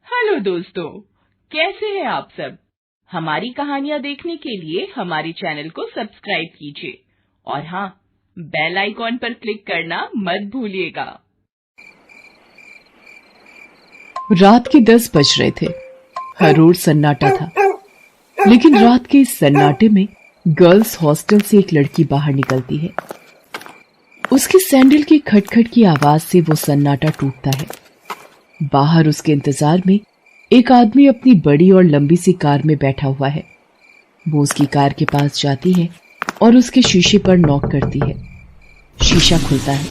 Hello दोस्तों, कैसे हैं आप सब। हमारी कहानियां देखने के लिए हमारे चैनल को सब्सक्राइब कीजिए और हाँ, बेल आइकॉन पर क्लिक करना मत भूलिएगा। रात के 10 बज रहे थे। हर ओर सन्नाटा था, लेकिन रात के इस सन्नाटे में गर्ल्स हॉस्टल से एक लड़की बाहर निकलती है। उसके सैंडल की खटखट की आवाज से वो सन्नाटा टूटता है। बाहर उसके इंतजार में एक आदमी अपनी बड़ी और लंबी सी कार में बैठा हुआ है। वो उसकी कार के पास जाती है और उसके शीशे पर नॉक करती है। शीशा खुलता है।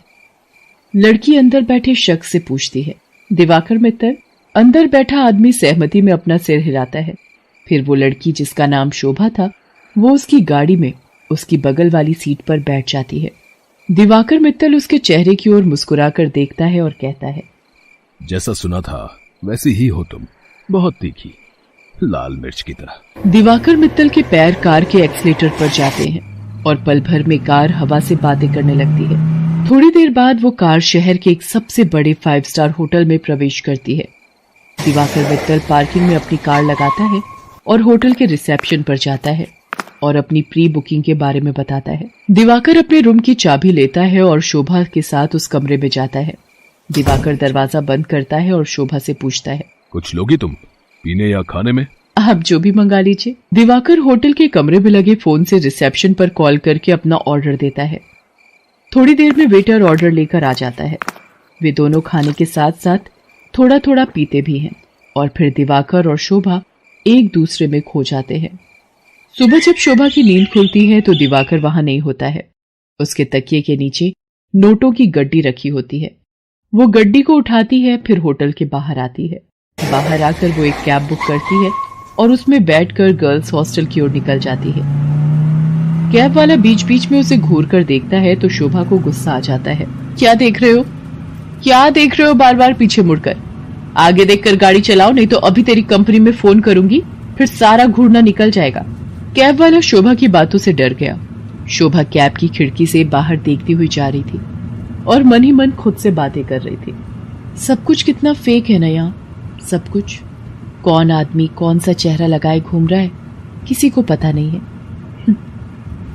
लड़की अंदर बैठे शख्स से पूछती है, दिवाकर मित्तल। अंदर बैठा आदमी सहमति में अपना सिर हिलाता है। फिर वो लड़की, जिसका नाम शोभा था, वो उसकी गाड़ी में उसकी बगल वाली सीट पर बैठ जाती है। दिवाकर मित्तल उसके चेहरे की ओर मुस्कुराकर देखता है और कहता है, जैसा सुना था वैसी ही हो तुम, बहुत तीखी, लाल मिर्च की तरह। दिवाकर मित्तल के पैर कार के एक्सीलेटर पर जाते हैं और पल भर में कार हवा से बातें करने लगती है। थोड़ी देर बाद वो कार शहर के एक सबसे बड़े 5 स्टार होटल में प्रवेश करती है। दिवाकर मित्तल पार्किंग में अपनी कार लगाता है और होटल के रिसेप्शन पर जाता है और अपनी प्री बुकिंग के बारे में बताता है। दिवाकर अपने रूम की चाबी लेता है और शोभा के साथ उस कमरे में जाता है। दिवाकर दरवाजा बंद करता है और शोभा से पूछता है, कुछ लोगी तुम, पीने या खाने में? आप जो भी मंगा लीजिए। दिवाकर होटल के कमरे में लगे फोन से रिसेप्शन पर कॉल करके अपना ऑर्डर देता है। थोड़ी देर में वेटर ऑर्डर लेकर आ जाता है। वे दोनों खाने के साथ साथ थोड़ा थोड़ा पीते भी हैं और फिर दिवाकर और शोभा एक दूसरे में खो जाते हैं। सुबह जब शोभा की नींद खुलती है तो दिवाकर वहां नहीं होता है। उसके तकिए के नीचे नोटों की गड्डी रखी होती है। वो गड्डी को उठाती है, फिर होटल के बाहर आती है। बाहर आकर वो एक कैब बुक करती है और उसमें बैठकर गर्ल्स हॉस्टल की ओर निकल जाती है। कैब वाला बीच बीच में उसे घूर कर देखता है तो शोभा को गुस्सा आ जाता है। क्या देख रहे हो? क्या देख रहे हो बार बार पीछे मुड़कर? आगे देखकर गाड़ी चलाओ, नहीं तो अभी तेरी कंपनी में फोन करूंगी, फिर सारा घूरना निकल जाएगा। कैब वाला शोभा की बातों से डर गया। शोभा कैब की खिड़की से बाहर देखती हुई जा रही थी और मन ही मन खुद से बातें कर रही थी। सब कुछ कितना फेक है ना यहाँ, सब कुछ। कौन आदमी कौन सा चेहरा लगाए घूम रहा है, किसी को पता नहीं है।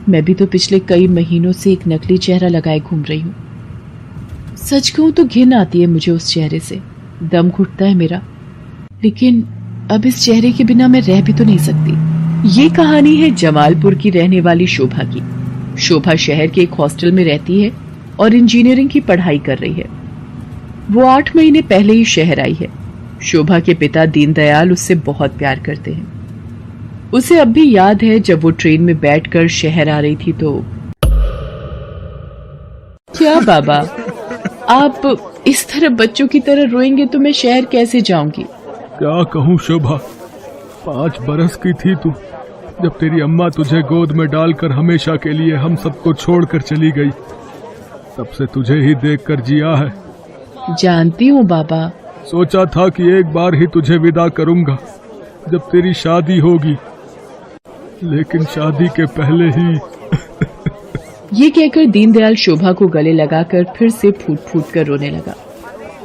मैं भी तो पिछले कई महीनों से एक नकली चेहरा लगाए घूम रही हूँ। सच कहूं तो घिन आती है मुझे उस चेहरे से, दम घुटता है मेरा। लेकिन अब इस चेहरे के बिना मैं रह भी तो नहीं सकती। ये कहानी है जमालपुर की रहने वाली शोभा की। शोभा शहर के एक हॉस्टल में रहती है और इंजीनियरिंग की पढ़ाई कर रही है। वो 8 महीने पहले ही शहर आई है। शोभा के पिता दीनदयाल उससे बहुत प्यार करते हैं। उसे अब भी याद है जब वो ट्रेन में बैठकर शहर आ रही थी तो। क्या बाबा, आप इस तरह बच्चों की तरह रोएंगे तो मैं शहर कैसे जाऊंगी? क्या कहूँ शोभा, 5 बरस की थी तू जब तेरी अम्मा तुझे गोद में डालकर हमेशा के लिए हम सबको छोड़कर चली गई। तब से तुझे ही देखकर जिया है। जानती हूँ बाबा। सोचा था कि एक बार ही तुझे विदा करूंगा जब तेरी शादी होगी, लेकिन शादी के पहले ही। ये कहकर दीनदयाल शोभा को गले लगाकर फिर से फूट फूट कर रोने लगा।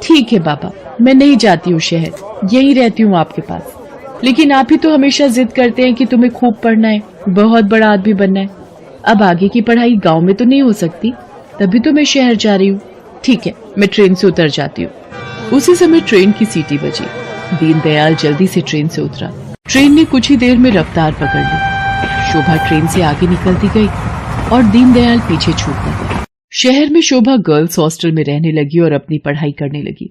ठीक है बाबा, मैं नहीं जाती हूँ शहर, यही रहती हूँ आपके पास। लेकिन आप ही तो हमेशा जिद करते हैं कि तुम्हें खूब पढ़ना है, बहुत बड़ा आदमी बनना है। अब आगे की पढ़ाई गाँव में तो नहीं हो सकती, तभी तो मैं शहर जा रही हूँ। ठीक है, मैं ट्रेन से उतर जाती हूँ। उसी समय ट्रेन की सीटी बजी। दीनदयाल जल्दी से ट्रेन से उतरा। ट्रेन ने कुछ ही देर में रफ्तार पकड़ ली। शोभा ट्रेन से आगे निकलती गई और दीनदयाल पीछे छूटता गया। शहर में शोभा गर्ल्स हॉस्टल में रहने लगी और अपनी पढ़ाई करने लगी।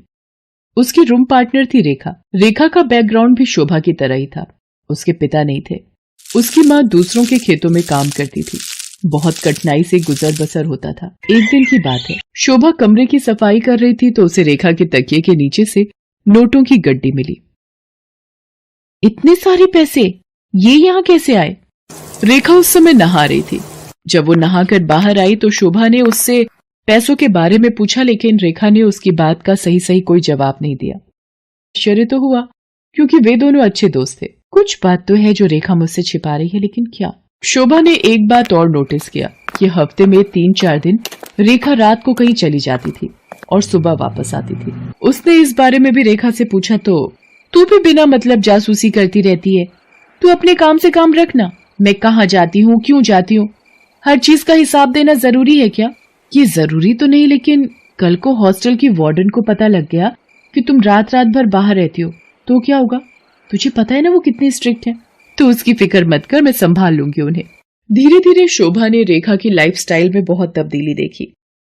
उसकी रूम पार्टनर थी रेखा। रेखा का बैकग्राउंड भी शोभा की तरह ही था। उसके पिता नहीं थे। उसकी माँ दूसरों के खेतों में काम करती थी। बहुत कठिनाई से गुजर बसर होता था। एक दिन की बात है, शोभा कमरे की सफाई कर रही थी तो उसे रेखा के तकिए के नीचे से नोटों की गड्डी मिली। इतने सारे पैसे, ये यहाँ कैसे आए? रेखा उस समय नहा रही थी। जब वो नहाकर बाहर आई तो शोभा ने उससे पैसों के बारे में पूछा, लेकिन रेखा ने उसकी बात का सही सही कोई जवाब नहीं दिया। आश्चर्य तो हुआ क्योंकि वे दोनों अच्छे दोस्त थे। कुछ बात तो है जो रेखा मुझसे छिपा रही है, लेकिन क्या? शोभा ने एक बात और नोटिस किया कि हफ्ते में 3-4 दिन रेखा रात को कहीं चली जाती थी और सुबह वापस आती थी। उसने इस बारे में भी रेखा से पूछा तो तू भी बिना मतलब जासूसी करती रहती है। तू अपने काम से काम रखना। मैं कहाँ जाती हूँ, क्यों जाती हूँ, हर चीज का हिसाब देना जरूरी है क्या? ये जरूरी तो नहीं, लेकिन कल को हॉस्टल की वार्डन को पता लग गया कि तुम रात रात भर बाहर रहती हो तो क्या होगा? तुझे पता है ना वो कितनी स्ट्रिक्ट है। तो उसकी फिक्र मत कर, मैं संभाल लूंगी उन्हें। धीरे धीरे शोभा ने रेखा की लाइफस्टाइल में बहुत तब्दीली देखी।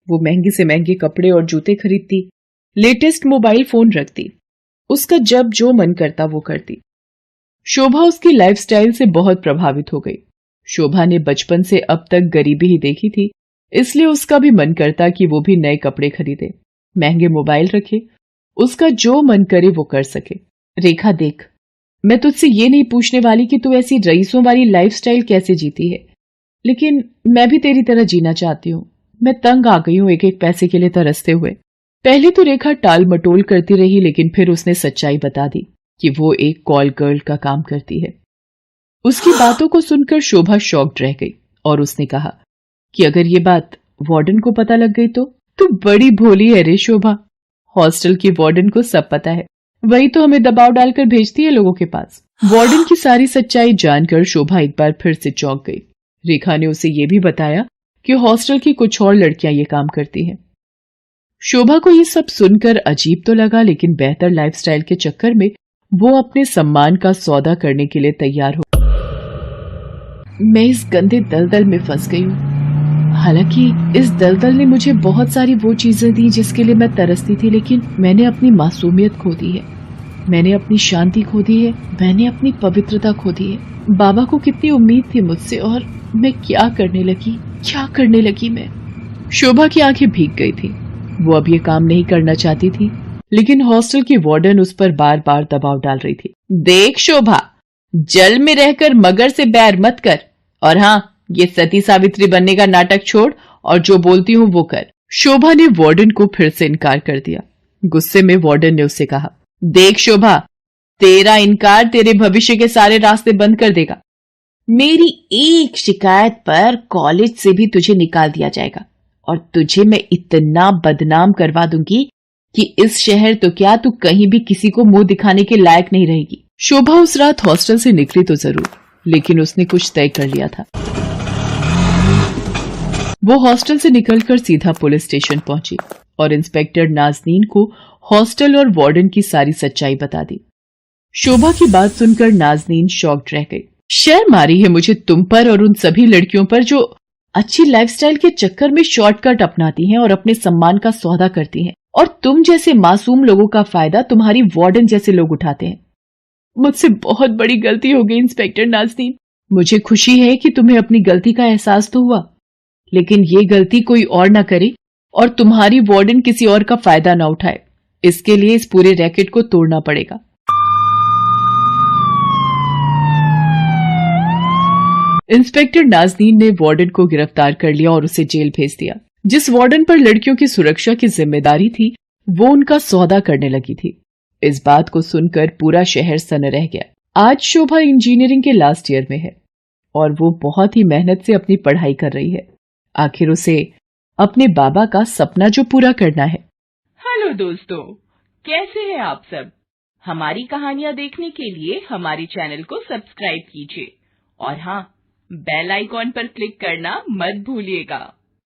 वो महंगे से महंगे कपड़े और जूते खरीदती, लेटेस्ट मोबाइल फोन रखती, उसका जब जो मन करता वो करती। शोभा उसकी लाइफस्टाइल से बहुत प्रभावित हो गई। शोभा ने बचपन से अब तक गरीबी ही देखी थी, इसलिए उसका भी मन करता कि वो भी नए कपड़े खरीदे, महंगे मोबाइल रखे, उसका जो मन करे वो कर सके। रेखा देख, मैं तुझसे ये नहीं पूछने वाली कि तू ऐसी रईसों वाली लाइफस्टाइल कैसे जीती है, लेकिन मैं भी तेरी तरह जीना चाहती हूँ। मैं तंग आ गई हूँ एक एक पैसे के लिए तरसते हुए। पहले तो रेखा टाल मटोल करती रही, लेकिन फिर उसने सच्चाई बता दी कि वो एक कॉल गर्ल का काम करती है। उसकी बातों को सुनकर शोभा शॉक्ड रह गई और उसने कहा कि अगर ये बात वार्डन को पता लग गई तो? तू बड़ी भोली है रे शोभा। हॉस्टल की वार्डन को सब पता है, वही तो हमें दबाव डालकर भेजती है लोगों के पास। वार्डन की सारी सच्चाई जानकर शोभा एक बार फिर से चौंक गई। रेखा ने उसे ये भी बताया कि हॉस्टल की कुछ और लड़कियां ये काम करती हैं। शोभा को ये सब सुनकर अजीब तो लगा, लेकिन बेहतर लाइफस्टाइल के चक्कर में वो अपने सम्मान का सौदा करने के लिए तैयार हो। मैं इस गंदे दलदल में फंस गई हूँ। हालांकि इस दलदल ने मुझे बहुत सारी वो चीजें दी जिसके लिए मैं तरसती थी, लेकिन मैंने अपनी मासूमियत खो दी है, मैंने अपनी शांति खो दी है, मैंने अपनी पवित्रता खो दी है। बाबा को कितनी उम्मीद थी मुझसे, और मैं क्या करने लगी मैं। शोभा की आंखें भीग गई थी। वो अब ये काम नहीं करना चाहती थी, लेकिन हॉस्टल की वार्डन उस पर बार बार दबाव डाल रही थी। देख शोभा, जल में रहकर मगर से बैर मत कर, और हाँ, ये सती सावित्री बनने का नाटक छोड़ और जो बोलती हूँ वो कर। शोभा ने वार्डन को फिर से इनकार कर दिया। गुस्से में वार्डन ने उससे कहा, देख शोभा, तेरा इनकार तेरे भविष्य के सारे रास्ते बंद कर देगा। मेरी एक शिकायत पर कॉलेज से भी तुझे निकाल दिया जाएगा, और तुझे मैं इतना बदनाम करवा दूंगी कि इस शहर तो क्या, तू कहीं भी किसी को मुंह दिखाने के लायक नहीं रहेगी। शोभा उस रात हॉस्टल से निकली तो जरूर, लेकिन उसने कुछ तय कर लिया था। वो हॉस्टल से निकलकर सीधा पुलिस स्टेशन पहुंची और इंस्पेक्टर नाज़नीन को हॉस्टल और वार्डन की सारी सच्चाई बता दी। शोभा की बात सुनकर नाज़नीन शॉक्ड रह गई। शर्म आ रही है मुझे तुम पर और उन सभी लड़कियों पर जो अच्छी लाइफस्टाइल के चक्कर में शॉर्टकट अपनाती हैं और अपने सम्मान का सौदा करती हैं, और तुम जैसे मासूम लोगों का फायदा तुम्हारी वार्डन जैसे लोग उठाते हैं। मुझसे बहुत बड़ी गलती हो गई इंस्पेक्टर नाज़नीन। मुझे खुशी है कि तुम्हें अपनी गलती का एहसास तो हुआ, लेकिन ये गलती कोई और ना करे और तुम्हारी वार्डन किसी और का फायदा ना उठाए। इसके लिए इस पूरे रैकेट को तोड़ना पड़ेगा। इंस्पेक्टर नाज़नीन ने वार्डन को गिरफ्तार कर लिया और उसे जेल भेज दिया। जिस वार्डन पर लड़कियों की सुरक्षा की जिम्मेदारी थी, वो उनका सौदा करने लगी थी। इस बात को सुनकर पूरा शहर सन रह गया। आज शोभा इंजीनियरिंग के लास्ट ईयर में है और वो बहुत ही मेहनत से अपनी पढ़ाई कर रही है। आखिर उसे अपने बाबा का सपना जो पूरा करना है। हेलो दोस्तों, कैसे हैं आप सब? हमारी कहानियां देखने के लिए हमारे चैनल को सब्सक्राइब कीजिए और हाँ, बेल आइकॉन पर क्लिक करना मत भूलिएगा।